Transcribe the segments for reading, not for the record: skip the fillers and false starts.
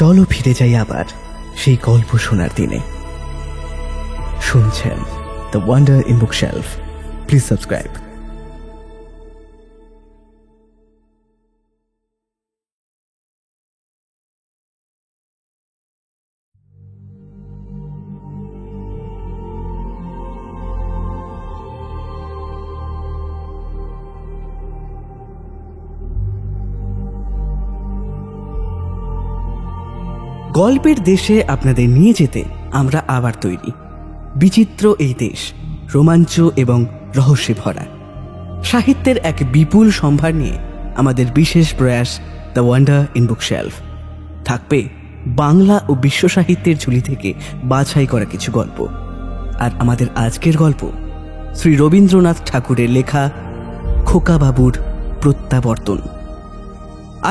চলো ফিরে যাই আবার সেই গল্প শোনার দিনে। শুনছেন the wonder in bookshelf. Please subscribe. গল্পের দেশে আপনাদের নিয়ে যেতে আমরা আবার তৈরি। বিচিত্র এই দেশ রোমাঞ্চ এবং রহস্যে ভরা। সাহিত্যের এক বিপুল সম্ভার নিয়ে আমাদের বিশেষ প্রয়াস দ্য ওয়ান্ডার ইন বুকশেলফ। থাকবে বাংলা ও বিশ্ব সাহিত্যের ঝুলি থেকে বাছাই করা কিছু গল্প। আর আমাদের আজকের গল্প শ্রী রবীন্দ্রনাথ ঠাকুরের লেখা খোকা বাবুর প্রত্যাবর্তন।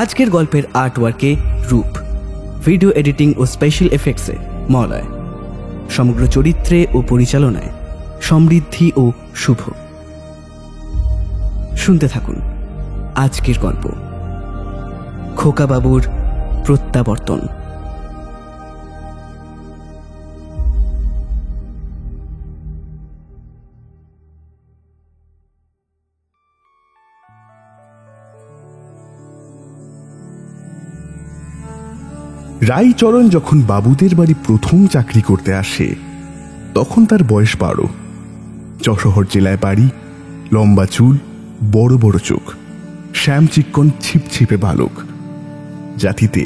আজকের গল্পের আর্টওয়ার্কে রূপ, ভিডিও এডিটিং ও স্পেশাল এফেক্টসে মলয়, সমগ্র চরিত্রে ও পরিচালনায় সমৃদ্ধি ও শুভ। শুনতে থাকুন আজকের গল্প খোকা বাবুর প্রত্যাবর্তন। রাইচরণ যখন বাবুদের বাড়ি প্রথম চাকরি করতে আসে তখন তার বয়স 12। যশোহর জেলায় বাড়ি, লম্বা চুল, বড় বড় চোখ, শ্যাম চিক্কন ছিপছিপে বালক, জাতিতে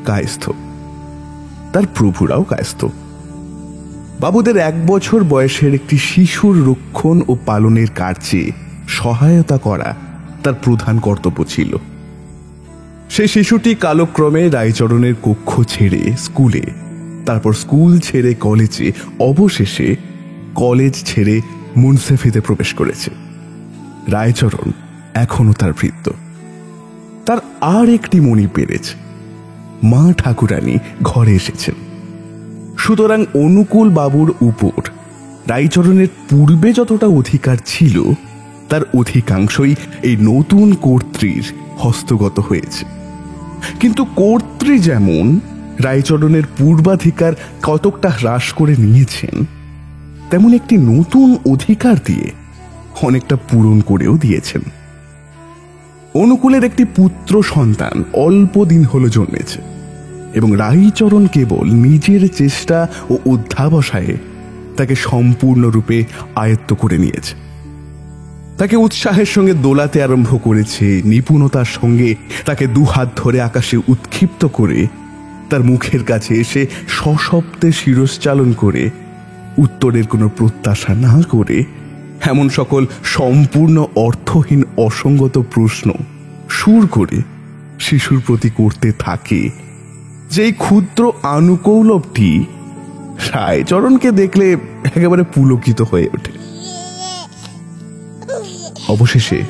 কায়স্থ। তার প্রভুরাও কায়স্থ। বাবুদের 1 বছর বয়সের একটি শিশুর রক্ষণ ও পালনের কার্যে সহায়তা করা তার প্রধান কর্তব্য ছিল। সেই শিশুটি কালক্রমে রায়চরণের কক্ষ ছেড়ে স্কুলে, তারপর স্কুল ছেড়ে কলেজে, অবশেষে কলেজ ছেড়ে মুনসেফিতে প্রবেশ করেছে। রায়চরণ এখনো তার ভৃত্য। তার আর একটি মণি পেরেছে, মা ঠাকুরানী ঘরে এসেছেন। সুতরাং অনুকূল বাবুর উপর রায়চরণের পূর্বে যতটা অধিকার ছিল তার অধিকাংশই এই নতুন কর্ত্রীর হস্তগত হয়েছে। কিন্তু কর্ত্রী যেমন রায়চরণের পূর্বাধিকার কতকটা হ্রাস করে নিয়েছেন, তেমন একটি নতুন অধিকার দিয়ে অনেকটা পূরণ করেও দিয়েছেন। অনুকূলের একটি পুত্র সন্তান অল্প দিন হলো জন্মেছে এবং রায়চরণ কেবল নিজের চেষ্টা ও অধ্যাবসায়ে তাকে সম্পূর্ণরূপে আয়ত্ত করে নিয়েছে। তাকে উৎসাহের সঙ্গে দোলাতে আরম্ভ করেছে, নিপুণতার সঙ্গে তাকে দুহাত ধরে আকাশে উৎক্ষিপ্ত করে তার মুখের কাছে এসে সশব্দে শিরশ্চালন করে উত্তরের কোনো প্রত্যাশা না করে এমন সকল সম্পূর্ণ অর্থহীন অসঙ্গত প্রশ্ন সুর করে শিশুর প্রতি করতে থাকে, যেই ক্ষুদ্র আনুকৌলভটি রায়চরণকে দেখলে একেবারে পুলকিত হয়ে ওঠে। অবশেষে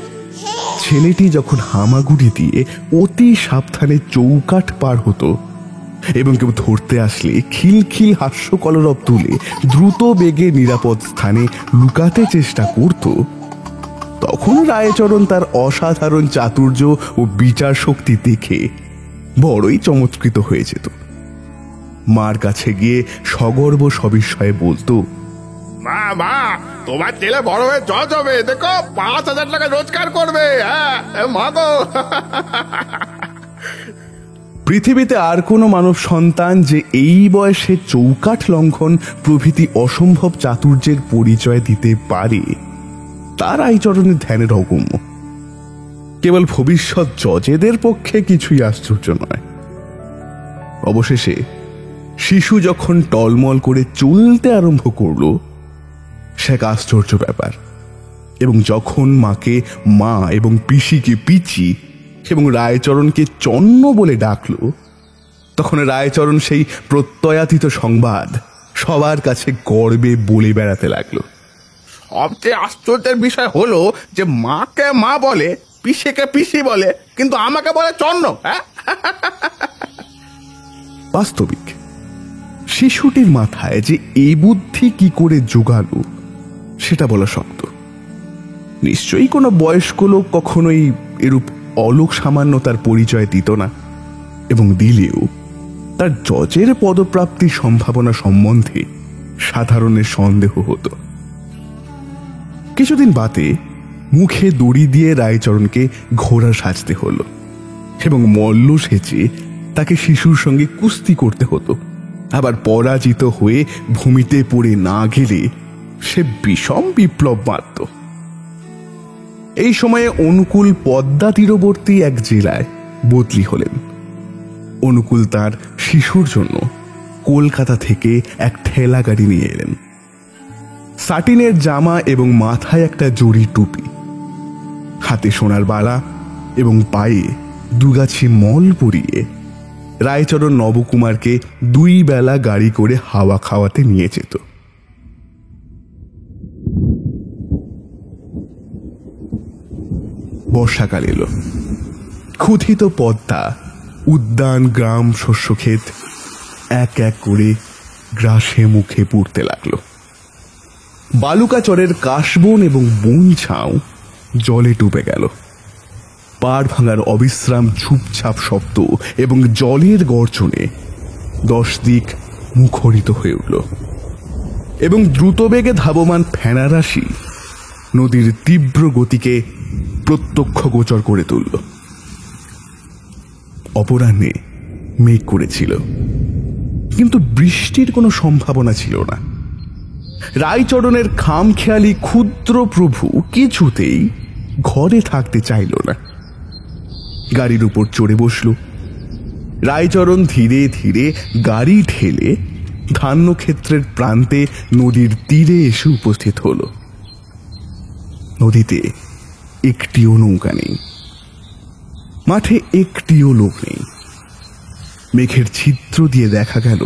ছেলেটি যখন হামাগুড়ি দিয়ে অতি সাবধানে চৌকাঠ পার হতো এবং কেউ ধরতে আসলে খিলখিল হাস্যকলরব তুলে দ্রুত বেগে নিরাপদ স্থানে লুকাতে চেষ্টা করত, তখন রায়চরণ তার অসাধারণ চাতুর্য ও বিচার শক্তি দেখে বড়ই চমৎকৃত হয়ে যেত। মার কাছে গিয়ে সগর্ব সবিস্ময়ে বলতো, মা মা, তোমার ছেলে বড় হয়ে জজ হবে, দেখো 5,000 টাকা রোজগার করবে। হ্যাঁ মা গো। পৃথিবীতে আর কোনো মানব সন্তান যে এই বয়সে চৌকাঠ লঙ্ঘন প্রভৃতি অসম্ভব চাতুর্যের পরিচয় দিতে পারে তার রায়চরণের ধ্যানের অগম্য। কেবল ভবিষ্যৎ জজেদের পক্ষে কিছুই আশ্চর্য নয়। অবশেষে শিশু যখন টলমল করে চলতে আরম্ভ করল, সে এক আশ্চর্য ব্যাপার। এবং যখন মাকে মা এবং পিসিকে পিচি এবং রায়চরণকে চন্ন বলে ডাকল, তখন রায়চরণ সেই প্রত্যয়াতীত সংবাদ সবার কাছে গর্বে বলে বেড়াতে লাগলো। সবচেয়ে আশ্চর্যের বিষয় হলো যে মাকে মা বলে, পিসিকে পিসি বলে, কিন্তু আমাকে বলে চন্ন। হ্যাঁ, বাস্তবিক শিশুটির মাথায় যে এই বুদ্ধি কি করে জোগালো সেটা বলা শক্ত। নিশ্চয়ই কোনো বয়স্ক লোক কখনোই এরূপ অলোক সামান্যতার পরিচয় দিত না, এবং দিলেও তার জজের পদপ্রাপ্তির সম্ভাবনা সম্বন্ধে সাধারণের সন্দেহ হতো। কিছুদিন বাদে মুখে দড়ি দিয়ে রায়চরণকে ঘোড়া সাজতে হলো এবং মল্ল সেজে তাকে শিশুর সঙ্গে কুস্তি করতে হতো। আবার পরাজিত হয়ে ভূমিতে পড়ে না গেলে সে বিষম বিপ্লব বাঁধত। এই সময়ে অনুকূল পদ্মা তীরবর্তী এক জেলায় বদলি হলেন। অনুকূল তার শিশুর জন্য কলকাতা থেকে এক ঠেলা গাড়ি নিয়ে এলেন। সাটিনের জামা এবং মাথায় একটা জরি টুপি, হাতে সোনার বালা এবং পায়ে দুগাছি মল পরিয়ে রায়চরণ নবকুমারকে 2 বেলা গাড়ি করে হাওয়া খাওয়াতে নিয়ে যেত। বর্ষাকাল এলো। ক্ষুধিত পদ্মা, উদ্যান, গ্রাম, শস্যক্ষেত এক এক করে গ্রাসে মুখে পড়তে লাগলো। বালুকাচরের কাশবন এবং বন ঝাউ জলে ডুবে গেল। পাড় ভাঙার অবিশ্রাম ঝুপঝাপ শব্দ এবং জলের গর্জনে 10 দিক মুখরিত হয়ে উঠল এবং দ্রুতবেগে ধাবমান ফেনারাশি নদীর তীব্র গতিকে প্রত্যক্ষ গোচর করে তুলল। অপরাহ্নে মেঘ করেছিল, কিন্তু বৃষ্টির কোনো সম্ভাবনা ছিল না। রায়চরণের খামখেয়ালি ক্ষুদ্র প্রভু কিছুতেই ঘরে থাকতে চাইল না। গাড়ির উপর চড়ে বসল। রায়চরণ ধীরে ধীরে গাড়ি ঠেলে ধান্যক্ষেত্রের প্রান্তে নদীর তীরে এসে উপস্থিত হল। নদীতে একটিও নৌকা নেই, মাঠে একটিও লোক নেই। মেঘের ছিদ্র দিয়ে দেখা গেল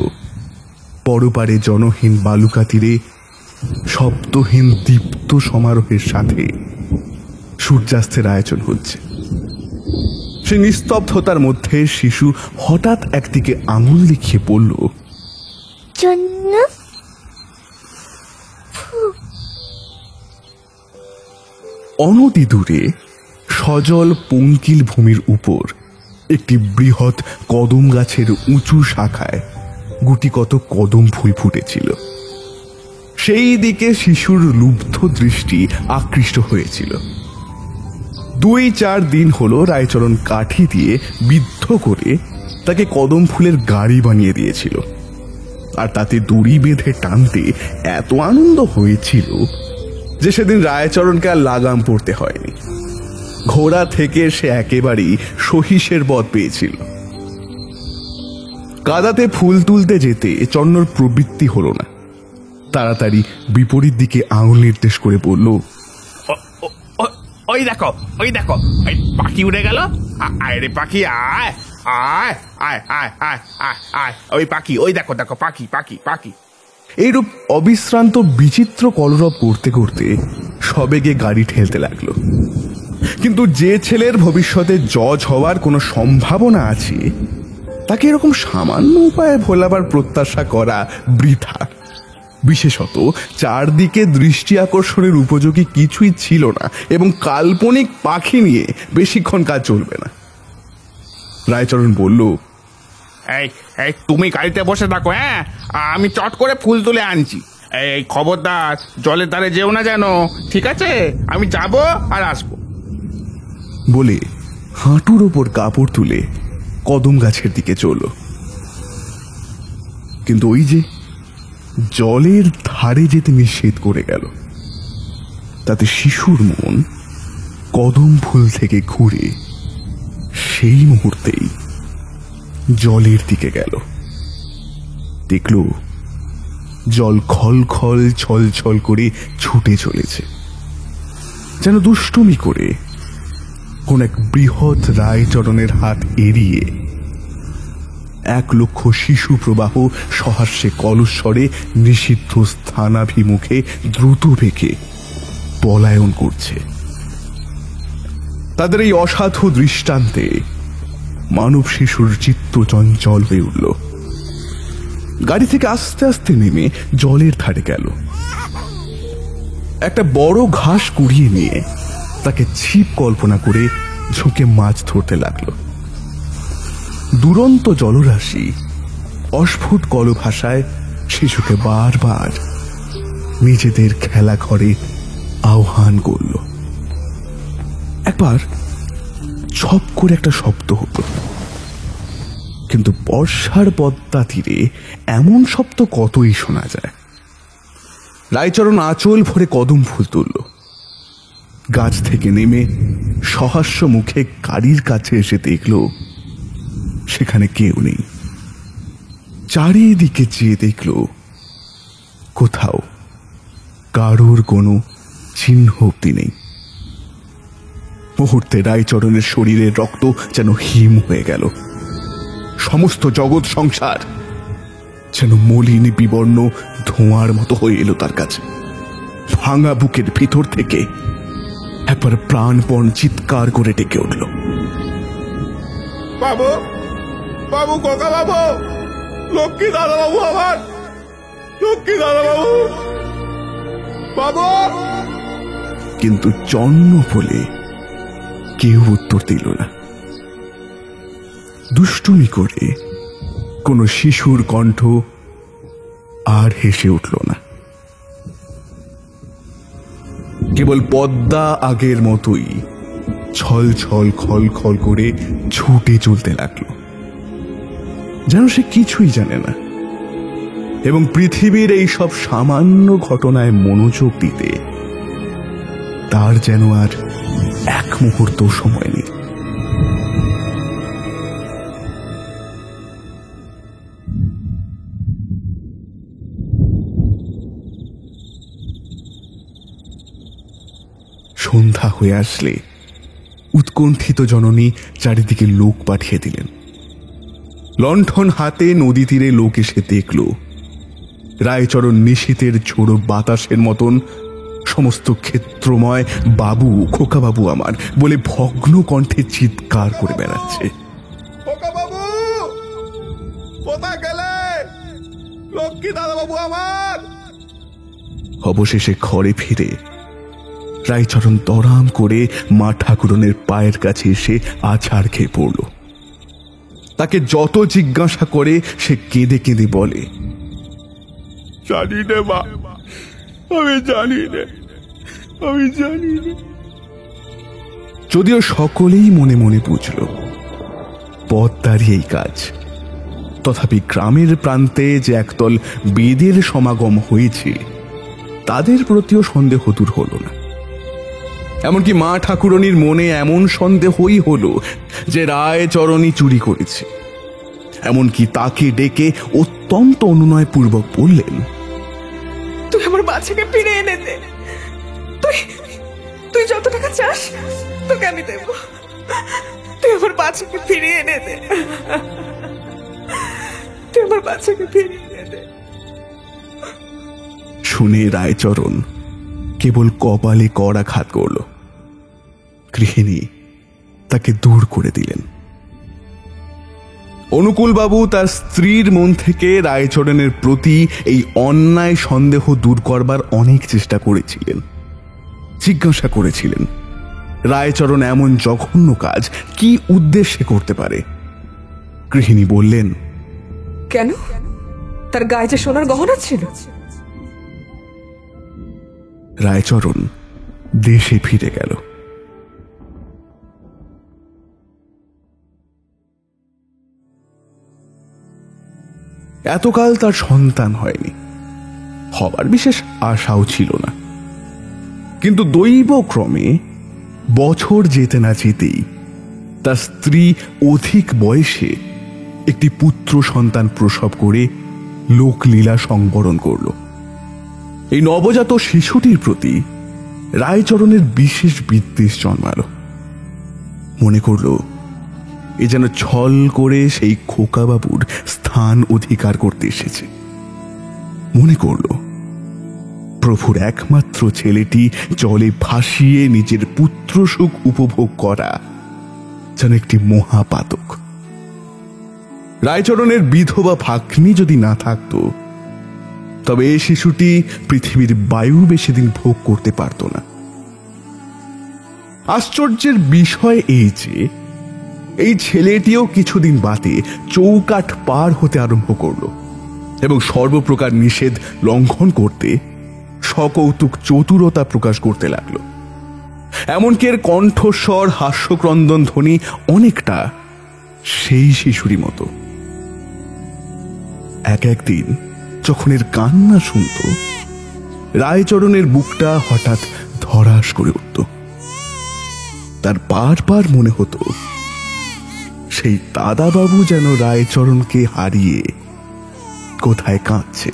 পরপারে জনহীন বালুকা তীরে শব্দহীন দীপ্ত সমারোহের সাথে সূর্যাস্তের আয়োজন হচ্ছে। সে নিস্তব্ধতার মধ্যে শিশু হঠাৎ একদিকে আঙুল লিখিয়ে পড়ল, জন্য অনতি দূরে সজল পঙ্কিল ভূমির উপর একটি বৃহৎ কদম গাছের উঁচু শাখায় গুটি কত কদম ফুল ফুটেছিল। সেই দিকে শিশুর লুব্ধ দৃষ্টি আকৃষ্ট হয়েছিল। 2-4 দিন হলো রায়চরণ কাঠি দিয়ে বিদ্ধ করে তাকে কদম ফুলের গাড়ি বানিয়ে দিয়েছিল, আর তাতে দড়ি বেঁধে টানতে এত আনন্দ হয়েছিল যে সেদিন রায়চরণকে আর লাগাম পড়তে হয়নি। ঘোড়া থেকে সে একেবারেই সহিসের বধ পেয়েছিল। কাদাতে ফুল তুলতে যেতে চন্নর প্রবৃত্তি হলো না। তাড়াতাড়ি বিপরীত দিকে আঙুল নির্দেশ করে বলল, ওই দেখো, ওই দেখো, ওই পাখি উড়ে গেল। আয় রে পাখি, আয় আয় আয় আয় আয় আয় আয়, ওই পাখি, ওই দেখো দেখো, পাখি পাখি পাখি। এইরূপ অবিশ্রান্ত বিচিত্র কলরব করতে করতে সবেগে গাড়ি ঠেলতে লাগলো। কিন্তু যে ছেলের ভবিষ্যতে জজ হওয়ার কোনো সম্ভাবনা আছে তাকে এরকম সামান্য উপায়ে ভোলাবার প্রত্যাশা করা বৃথা। বিশেষত চারদিকে দৃষ্টি আকর্ষণের উপযোগী কিছুই ছিল না এবং কাল্পনিক পাখি নিয়ে বেশিক্ষণ কাজ চলবে না। রায়চরণ বলল, এই এই তুমি গাড়িতে বসে থাকো, হ্যাঁ, আমি চট করে ফুল তুলে আনছি। এই খবরদার জলের ধারে যেও না যেন, ঠিক আছে? আমি যাব আর আসবো। বলে হাঁটুর ওপর কাপড় তুলে কদম গাছের দিকে চলল। কিন্তু ওই যে জলের ধারে যেতে নিষেধ করে গেল, তাতে শিশুর মন কদম ফুল থেকে ঘুরে সেই মুহূর্তেই জলের দিকে গেল। দেখল জল খল খল ছল ছল করে ছুটে চলেছে, যেন দুষ্টুমি করে কোন এক বৃহৎ রায়চরণের হাত এড়িয়ে 1 লক্ষ শিশু প্রবাহ সহাস্যে কলস্বরে নিষিদ্ধ স্থানাভিমুখে দ্রুত বেগে পলায়ন করছে। তাদের এই অসাধু দৃষ্টান্তে মানব শিশুর চিত্ত চঞ্চল হয়ে উঠল। গাড়ি থেকে আস্তে আস্তে নেমে জলের ধারে গেল। একটা বড় ঘাস কুড়িয়ে নিয়ে তাকে ছিপ কল্পনা করে ঝুঁকে মাছ ধরতে লাগলো। দুরন্ত জলরাশি অস্ফুট কলভাষায় শিশুকে বারবার নিজেদের খেলা ঘরে আহ্বান করল। একবার ছপ করে একটা শব্দ হলো, কিন্তু বর্ষার পদ্মা তীরে এমন শব্দ কতই শোনা যায়। রায়চরণ আঁচল ভরে কদম ফুল তুলল, গাছ থেকে নেমে সহাস্য মুখে গাড়ির কাছে এসে দেখল সেখানে কেউ নেই। চারিদিকে চেয়ে দেখল কোথাও কারোর কোনো চিহ্ন অবধি নেই। মুহূর্তে রায়চরণের শরীরের রক্ত যেন হিম হয়ে গেল। সমস্ত জগৎ সংসার যেন মলিন বিবর্ণ ধোঁয়ার মতো হয়ে এলো তার কাছে। ভাঙা বুকের ভিতর থেকে একবার প্রাণপণ চিৎকার করে ডেকে উঠল, বাবু, বাবু, কোকা বাবু, লক্ষ্মী দাদা বাবু, আমার লক্ষ্মী দাদা বাবু, বাবু। কিন্তু জন্ম বলে কেউ উত্তর দিল না। দুষ্টুমি করে কোনো শিশুর কণ্ঠ আর হেসে উঠল না। কেবল পদ্মা আগের মতোই ছল ছল খল খল করে ছুটে চলতে লাগলো, যেন সে কিছুই জানে না এবং পৃথিবীর এই সব সামান্য ঘটনায় মনোযোগ দিতে তার যেন আর এক মুহূর্ত সময় নেই। সন্ধ্যা হয়ে আসলে উৎকণ্ঠিত জননী চারিদিকে লোক পাঠিয়ে দিলেন। লণ্ঠন হাতে নদী তীরে লোক এসে দেখল রায়চরণ নিশীথের ঝোড়ো বাতাসের মতন সমস্ত ক্ষেত্রময় বাবু, খোকা বাবু আমার বলে ভগ্ন কণ্ঠে চিৎকার করে বেড়াচ্ছে। খোকা বাবু, কোথায় গেলে? লক্ষ্মী দাদা বাবু আমার। অবশেষে ঘরে ফিরে রায়চরণ তরাম করে মা ঠাকুরনের পায়ের কাছে এসে আছাড় খেয়ে পড়ল। তাকে যত জিজ্ঞাসা করে সে কেঁদে কেঁদে বলে, জানি নে মা, আমি জানি নে, আমি জানি নে। যদিও সকলেই মনে মনে বুঝল পদ্মারই এই কাজ, তথাপি গ্রামের প্রান্তে যে একদল বেদের সমাগম হয়েছে তাদের প্রতিও সন্দেহ দূর হল না। এমনকি মা ঠাকুরনির মনে এমন সন্দেহই হলো যে রায়চরণই চুরি করেছে। এমনকি তাকে ডেকে অত্যন্ত অনুনয় পূর্বক বললেন, তুই আমার বাচ্চাকে ফিরে এনে দে। তুই যত টাকা চাস তোকে আমি দেব। তুই আমার বাচ্চাকে ফিরিয়ে এনে দে। তুই আমার বাচ্চাকে ফিরিয়ে এনে দে। শুনে রায়চরণ কেবল কপালে করাঘাত করল। গৃহিণী তাকে দূর করে দিলেন। অনুকূলবাবু তার স্ত্রীর মন থেকে রায়চরণের প্রতি এই অন্যায় সন্দেহ দূর করবার অনেক চেষ্টা করেছিলেন। জিজ্ঞাসা করেছিলেন রায়চরণ এমন জঘন্য কাজ কি উদ্দেশ্যে করতে পারে। গৃহিণী বললেন, কেন? তার গায়ে যে সোনার গহনা ছিল। রায়চরণ দেশে ফিরে গেল। এতকাল তার সন্তান হয়নি, হবার বিশেষ আশাও ছিল না। কিন্তু দৈবক্রমে বছর যেতে না যেতেই তার স্ত্রী অধিক বয়সে একটি পুত্র সন্তান প্রসব করে লোকলীলা সংবরণ করল। এই নবজাত শিশুটির প্রতি রায়চরণের বিশেষ বিদ্বেষ জন্মাল। মনে করল এ যেন ছল করে সেই খোকাবাবুর স্থান অধিকার করতে এসেছে। মনে করল প্রভুর একমাত্র ছেলেটি জলে ভাসিয়ে নিজের পুত্র সুখ উপভোগ করা যেন একটি মহাপাতক। রায়চরণের বিধবা ভাগ্নি যদি না থাকত তবে এই শিশুটি পৃথিবীর বায়ু বেশি দিন ভোগ করতে পারত না। আশ্চর্যের বিষয় এই যে এই ছেলেটিও কিছুদিন বাদে চৌকাঠ পার হতে আরম্ভ করল এবং সর্বপ্রকার নিষেধ লঙ্ঘন করতে সকৌতুক চতুরতা প্রকাশ করতে লাগল। এমনকি এর কণ্ঠস্বর হাস্যক্রন্দন ধ্বনি অনেকটা সেই শিশুরই মতো। একদিন যখন এর কান্না শুনত, রায়চরণের বুকটা হঠাৎ ধড়াস করে উঠত। তার বারবার মনে হতো সেই দাদাবাবু যেন রায়চরণকে হারিয়ে কোথায় কাঁদছে।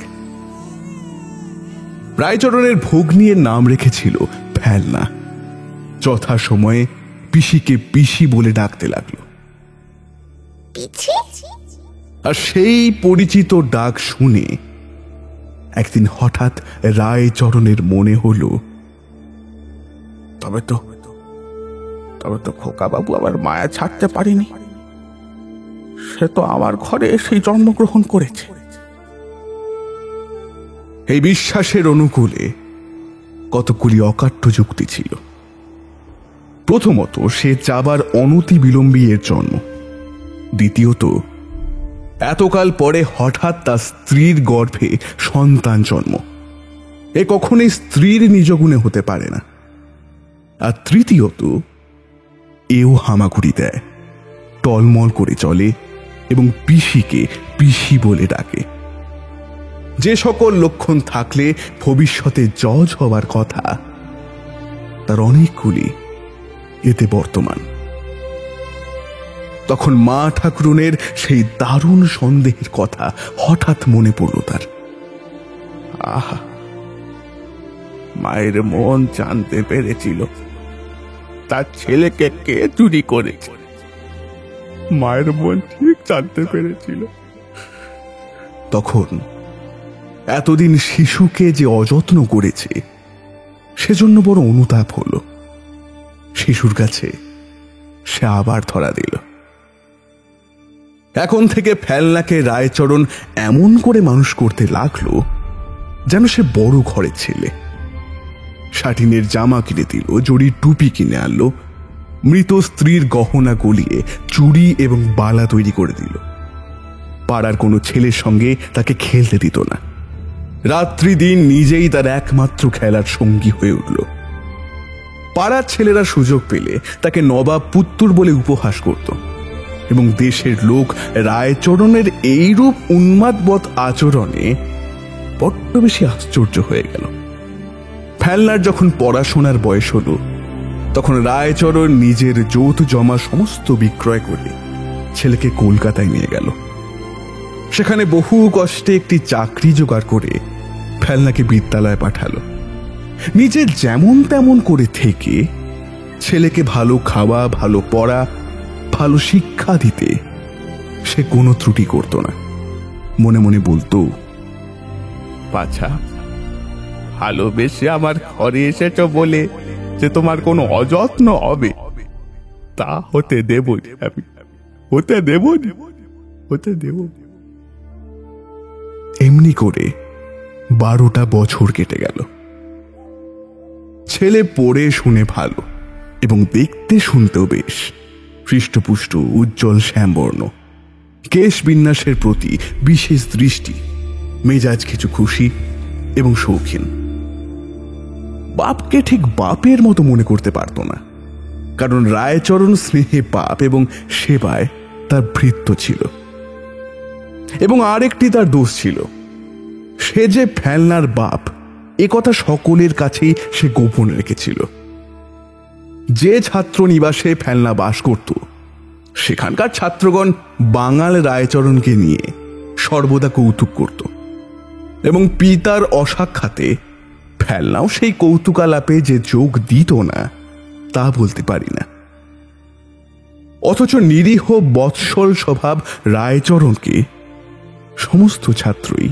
রায়চরণের ভগ্নীর নাম রেখেছিল ফেলনা। যথাসময়ে পিসিকে পিসি বলে ডাকতে লাগলো। আর সেই পরিচিত ডাক শুনে একদিন হঠাৎ রায়চরণের মনে হলো, তবে তো খোকা বাবু আবার মায়া ছাড়তে পারেনি। সে তো আমার ঘরে এসেই জন্মগ্রহণ করেছে। এই বিশ্বাসের অনুকূলে কতগুলি অকাট্য যুক্তি ছিল। প্রথমত, সে যাবার অনতি বিলম্বী এর জন্ম। দ্বিতীয়ত, এতকাল পরে হঠাৎ তার স্ত্রীর গর্ভে সন্তান জন্ম, এ কখনোই স্ত্রীর নিজ গুণে হতে পারে না। আর তৃতীয়ত, এও হামাগুড়ি দেয়, টলমল করে চলে এবং পিসিকে পিসি বলে ডাকে। যে সকল লক্ষণ থাকলে ভবিষ্যতে জজ হবার কথা, তার অনেকগুলি এতে বর্তমান। তখন মা ঠাকুরনের সেই দারুণ সন্দেহের কথা হঠাৎ মনে পড়ল তার। আহা, মায়ের মন জানতে পেরেছিল তার ছেলেকে কে চুরি করেছে। মায়ের মন ঠিক জানতে পেরেছিল। তখন এতদিন শিশুকে যে অযত্ন করেছে সেজন্য বড় অনুতাপ হলো। শিশুর কাছে সে আবার ধরা দিল। এখন থেকে ফেলনাকে রায়চরণ এমন করে মানুষ করতে লাগলো যেন সে বড় ঘরের ছেলে। শাটিনের জামা কিনে দিল, জড়ির টুপি কিনে আনলো, মৃত স্ত্রীর গহনা গলিয়ে চুড়ি এবং বালা তৈরি করে দিল। পাড়ার কোনো ছেলের সঙ্গে তাকে খেলতে দিত না। রাত্রি দিন নিজেই তার একমাত্র খেলার সঙ্গী হয়ে উঠল। পাড়ার ছেলেরা সুযোগ পেলে তাকে নবাব পুত্তুর বলে উপহাস করত এবং দেশের লোক রায়চরণের এইরূপ উন্মাদবৎ আচরণে বড্ড বেশি আশ্চর্য হয়ে গেল। ফেলনার যখন পড়াশোনার বয়স হল, তখন রায়চরণ নিজের যৌথ জমা সমস্ত বিক্রয় করে ছেলেকে কলকাতায় নিয়ে গেল। সেখানে বহু কষ্টে একটি চাকরি জোগাড় করে ফেলনাকে বিদ্যালয়ে পাঠালো। নিজে যেমন তেমন করে থেকে ছেলেকে ভালো খাওয়া, ভালো পড়া, ভালো শিক্ষা দিতে সে কোনো ত্রুটি করত না। মনে মনে বলতো, বাছা, ভালোবেসে আমার ঘরে এসেছ বলে যে তোমার কোনো অযত্ন হবে তা হতে দেব আমি, হতে দেব। এমনি করে 12টা বছর কেটে গেল। ছেলে পড়ে শুনে ভালো এবং দেখতে শুনতেও বেশ হৃষ্টপুষ্ট, উজ্জ্বল শ্যামবর্ণ, কেশ বিন্যাসের প্রতি বিশেষ দৃষ্টি, মেজাজ কিছু খুশি এবং শৌখিন। বাপকে ঠিক বাপের মতো মনে করতে পারত না, কারণ রায়চরণ স্নেহে বাপ এবং সেবায় তার ভৃত্য ছিল। এবং আরেকটি তার দোষ ছিল, সে যে ফেলনার বাপ এ কথা সকলের কাছেই সে গোপন রেখেছিল। যে ছাত্র নিবাসে ফেলনা বাস করত, সেখানকার ছাত্রগণ বাঙাল রায়চরণকে নিয়ে সর্বদা কৌতুক করত এবং পিতার অসাক্ষাতে ফেলনাও সেই কৌতুকালাপে যে যোগ দিত না তা বলতে পারি না। অথচ নিরীহ বৎসল স্বভাব রায়চরণকে সমস্ত ছাত্রই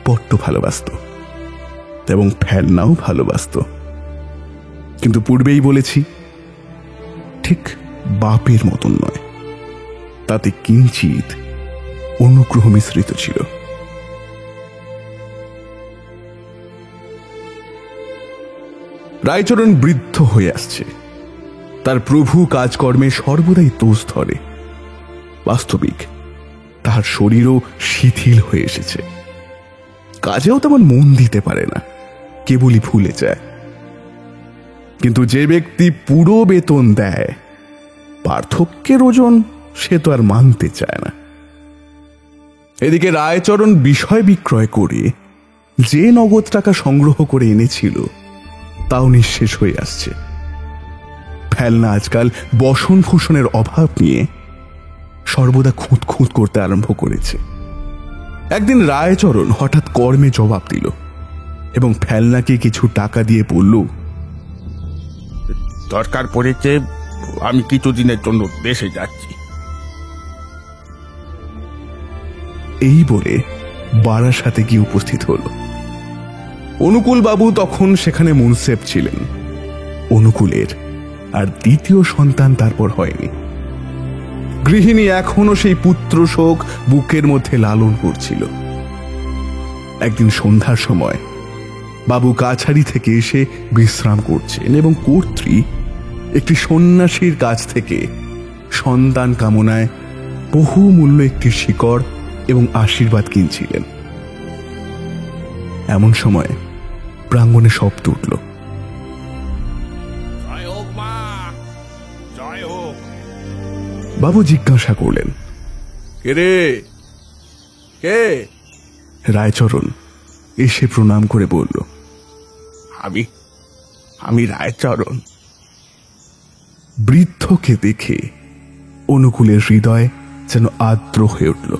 বড্ড ভালোবাসত এবং ফেলনাও ভালোবাসত। কিন্তু পূর্বেই বলেছি, ঠিক বাপের মতন নয়, তাতে কিঞ্চিত অনুগ্রহ মিশ্রিত ছিল। রায়চরণ বৃদ্ধ হয়ে আসছে। তার প্রভু কাজকর্মে সর্বদাই দোষ ধরে। বাস্তবিক তাহার শরীরও শিথিল হয়ে এসেছে, কাজেও তেমন মন দিতে পারে না, কেবলই ভুলে যায়। কিন্তু যে ব্যক্তি পুরো বেতন দেয়, পার্থক্যের ওজন সে তো আর মানতে চায় না। এদিকে রায়চরণ বিষয় বিক্রয় করে যে নগদ টাকা সংগ্রহ করে এনেছিল তাও নিঃশেষ হয়ে আসছে। ফেলনা আজকাল বসন ভূষণের অভাব নিয়ে সর্বদা খুঁত খুঁত করতে আরম্ভ করেছে। একদিন রায়চরণ হঠাৎ কর্মে জবাব দিল এবং ফেলনাকে কিছু টাকা দিয়ে বলল, দরকার পড়েছে, আমি কিছুদিনের জন্য দেশে যাচ্ছি। এই বলে বারাসাতে গিয়ে উপস্থিত হল। অনুকূল বাবু তখন সেখানে মুনসেফ ছিলেন। অনুকূলের আর দ্বিতীয় সন্তান তারপর হয়নি। গৃহিণী এখনো সেই পুত্র শোক বুকের মধ্যে লালন করছিল। একদিন সন্ধ্যার সময় বাবু কাছারি থেকে এসে বিশ্রাম করছেন এবং কর্ত্রী একটি সন্ন্যাসীর কাছ থেকে সন্তান কামনায় বহুমূল্য একটি শিকড় এবং আশীর্বাদ কিনছিলেন। এমন সময় প্রাঙ্গণে শব্দ উঠল। জয় হোক মা, জয় হোক। বাবু জিজ্ঞাসা করলেন, কে রে, কে? রায়চরণ এসে প্রণাম করে বলল, আমি রায়চরণ। বৃদ্ধকে দেখে অনুকূলের হৃদয় যেন আর্দ্র হয়ে উঠল।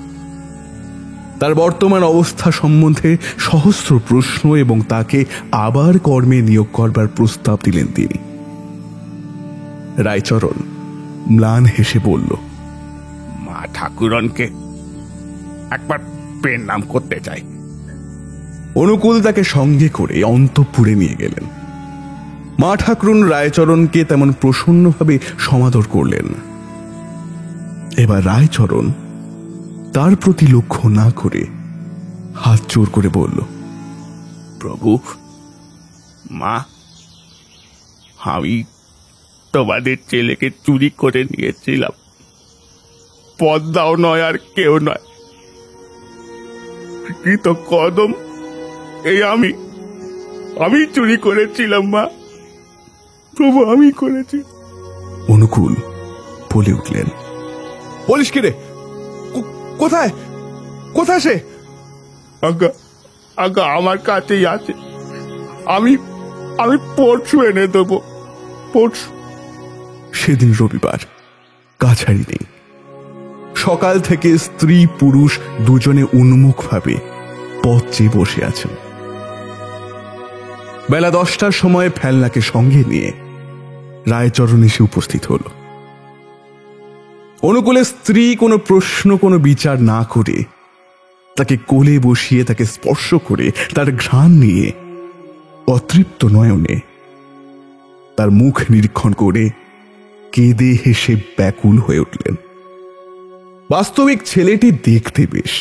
তার বর্তমান অবস্থা সম্বন্ধে সহস্র প্রশ্ন এবং তাকে আবার কর্মে নিয়োগ করবার প্রস্তাব দিলেন তিনি। রায়চরণ ম্লান হেসে বলল, মা ঠাকুরনকে একবার প্রণাম করতে চাই। অনুকূল তাকে সঙ্গে করে অন্তঃপুরে নিয়ে গেলেন। মা ঠাকুরন রায়চরণকে তেমন প্রসন্নভাবে সমাদর করলেন। এবার রায়চরণ তার প্রতি লক্ষ্য না করে হাত জোর করে বলল, প্রভু, মা, আমি তোমাদের ছেলেকে চুরি করে নিয়েছিলাম। পদ্মাও নয় আর কেউ নয়, কৃত কদম এই আমি চুরি করেছিলাম মা। প্রভু, আমি করেছি। অনুকূল বলে উঠলেন, বলিস কি রে? কোথায় কোথায় সে? আজ্ঞা আমার কাছেই আছে। আমি পরশু এনে দেবো, পরশু। সেদিন রবিবার, কাছারি নেই। সকাল থেকে স্ত্রী পুরুষ দুজনে উন্মুখভাবে পথ চেয়ে বসে আছেন। বেলা 10টার সময় ফেলনাকে সঙ্গে নিয়ে রায়চরণ এসে উপস্থিত হল। অনুকূলের স্ত্রী কোনো প্রশ্ন কোনো বিচার না করে তাকে কোলে বসিয়ে তাকে স্পর্শ করে তার ঘ্রাণ নিয়ে অতৃপ্ত নয়নে তার মুখ নিরীক্ষণ করে কেঁদে হেসে ব্যাকুল হয়ে উঠলেন। বাস্তবিক ছেলেটি দেখতে বেশ,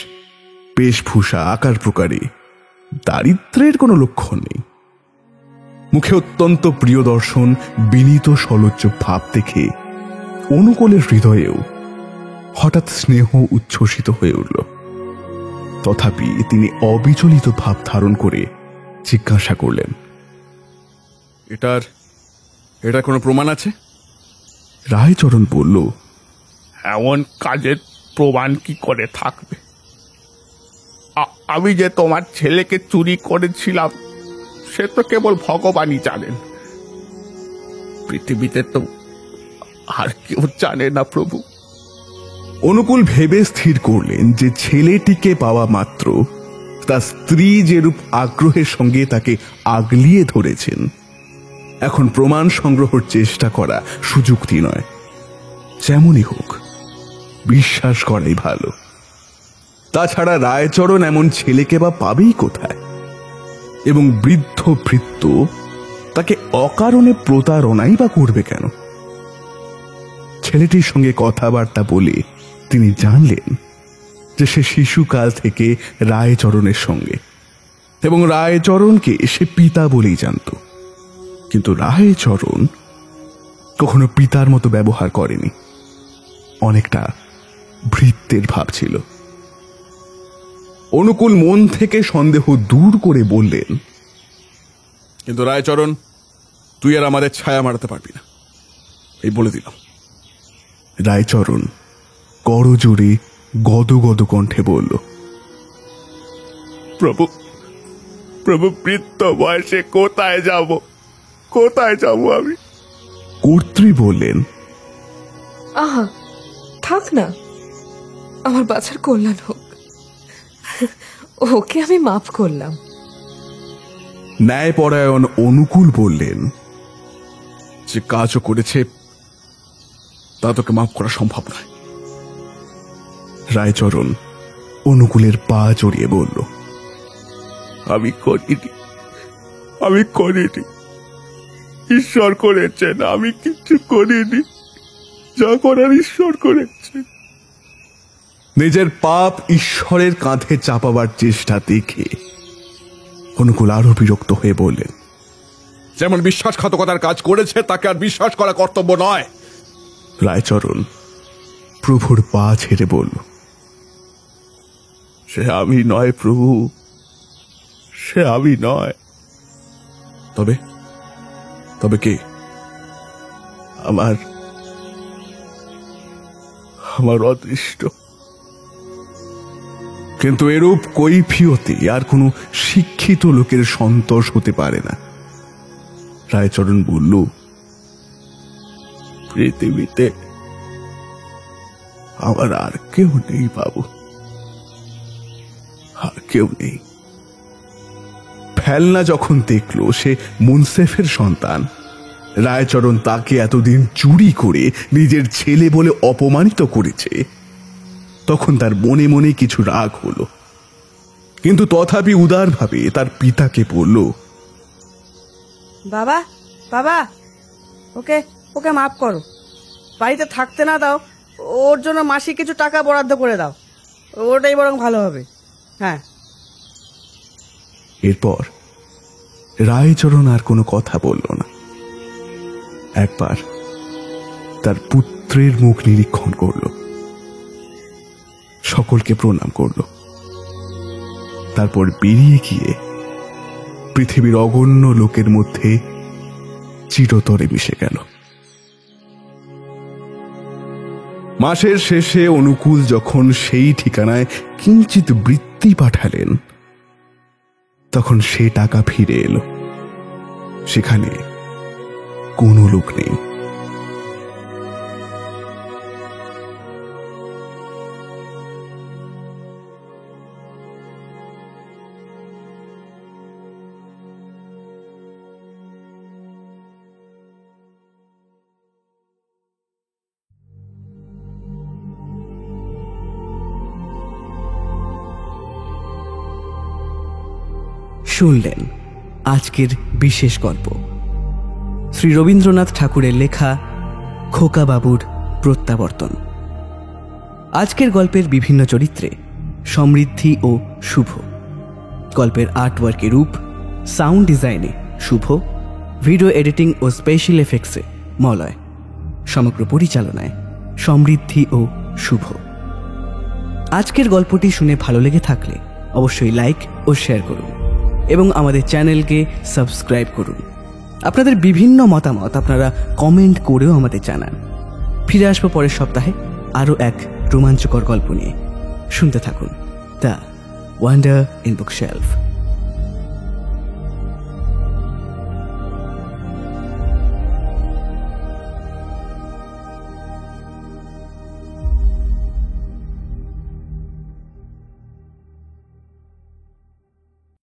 বেশভূষা আকার প্রকারে দারিদ্র্যের কোনো লক্ষণ নেই। মুখে অত্যন্ত প্রিয় দর্শন বিনীত সলজ্জ ভাব দেখে অনুকূলের হৃদয়েও হঠাৎ স্নেহ উচ্ছ্বসিত হয়ে উঠল। তথাপি তিনি অবিচলিত ভাব ধারণ করে জিজ্ঞাসা করলেন, এটার কোনো প্রমাণ আছে? রায়চরণ বলল, এমন কাজের প্রমাণ কি করে থাকবে? আমি যে তোমার ছেলেকে চুরি করেছিলাম সে তো কেবল ভগবানই জানেন, পৃথিবীতে তো আর কেউ জানে না প্রভু। অনুকূল ভেবে স্থির করলেন যে ছেলেটিকে পাওয়া মাত্র তার স্ত্রী যেরূপ আগ্রহের সঙ্গে তাকে আগলিয়ে ধরেছেন, এখন প্রমাণ সংগ্রহের চেষ্টা করা সুযুক্তি নয়। যেমনই হোক, বিশ্বাস করাই ভালো। তাছাড়া রায়চরণ এমন ছেলেকে বা পাবেই কোথায়? এবং বৃদ্ধ ভৃত্য তাকে অকারণে প্রতারণাই বা করবে কেন? ছেলেটির সঙ্গে কথাবার্তা বলে তিনি জানলেন যে সে শিশুকাল থেকে রায়চরণের সঙ্গে, এবং রায়চরণকে সে পিতা বলেই জানত। কিন্তু রায়চরণ কখনো পিতার মতো ব্যবহার করেনি, অনেকটা ভৃত্যের ভাব ছিল। অনুকূল মন থেকে সন্দেহ দূর করে বললেন, কিন্তু রায়চরণ, তুই আর আমাদের ছায়া মারাতে পারবি না, এই বলে দিলাম। রায়চরণ করজোরে গদগদ কণ্ঠে বলল, প্রভু প্রভু, বৃদ্ধ বয়সে কোথায় যাব আমি? কর্ত্রী বললেন, আহা, থাক না, আমার বাচ্চার কল্যাণ হোক, ওকে আমি মাফ করলাম। ন্যায়পরায়ণ অনুকূল বললেন, যে কাজও করেছে তা তোকে মাফ করা সম্ভব নয়। রায়চরণ অনুকূলের পা জড়িয়ে বলল, আমি করিনি, ঈশ্বর করেছেন, আমি কিছু করিনি, যা করার ঈশ্বর করেছেন। নিজের পাপ ঈশ্বরের কাঁধে চাপাবার চেষ্টা দেখে অনুকূল আরো বিরক্ত হয়ে বললেন, যেমন বিশ্বাসঘাতকতার কাজ করেছে তাকে আর বিশ্বাস করা কর্তব্য নয়। রায়চরণ প্রভুর পা ছেড়ে বলল, সে আমি নয় প্রভু, সে আমি নয়। তবে তবে কে? আমার অদৃষ্ট। কিন্তু এরূপ কৈফিয়তে আর কোনো শিক্ষিত লোকের সন্তোষ হতে পারে না। রায়চরণ বলল, পৃথিবীতে আমার আর কেউ নেই বাবু, আর কেউ নেই। ফেলনা যখন দেখল সে মুনসেফের সন্তান, রায়চরণ তাকে এতদিন চুরি করে নিজের ছেলে বলে অপমানিত করেছে, তখন তার মনে মনে কিছু রাগ হলো। কিন্তু তথাপি উদারভাবে তার পিতাকে বলল, বাবা বাবা, ওকে ওকে মাফ করো, বাড়িতে থাকতে না দাও, ওর জন্য মাসিক কিছু টাকা বরাদ্দ করে দাও, ওটাই বরং ভালো হবে। হ্যাঁ। এরপর রায়চরণ আর কোনো কথা বলল না। একবার তার পুত্রের মুখ নিরীক্ষণ করল, সকলকে প্রণাম করল, তারপর বেরিয়ে গিয়ে পৃথিবীর অগণ্য লোকের মধ্যে চিরতরে মিশে গেল। মাসের শেষে অনুকূল যখন সেই ঠিকানায় কিঞ্চিত বৃত্তি পাঠালেন, তখন সে টাকা ফিরে এলো। সেখানে কোনো লোক নেই। শুনলেন আজকের বিশেষ গল্প, শ্রী রবীন্দ্রনাথ ঠাকুরের লেখা খোকাবাবুর প্রত্যাবর্তন। আজকের গল্পের বিভিন্ন চরিত্রে সমৃদ্ধি ও শুভ, গল্পের আর্টওয়ার্কে রূপ, সাউন্ড ডিজাইনে শুভ, ভিডিও এডিটিং ও স্পেশাল এফেক্টসে মলয়, সমগ্র পরিচালনায় সমৃদ্ধি ও শুভ। আজকের গল্পটি শুনে ভালো লেগে থাকলে অবশ্যই লাইক ও শেয়ার করুন এবং আমাদের চ্যানেলকে সাবস্ক্রাইব করুন। আপনাদের বিভিন্ন মতামত আপনারা কমেন্ট করেও আমাদের জানান। ফিরে আসবো পরের সপ্তাহে আরও এক রোমাঞ্চকর গল্প নিয়ে। শুনতে থাকুন দ্য ওয়ান্ডার ইন বুকশেলফ।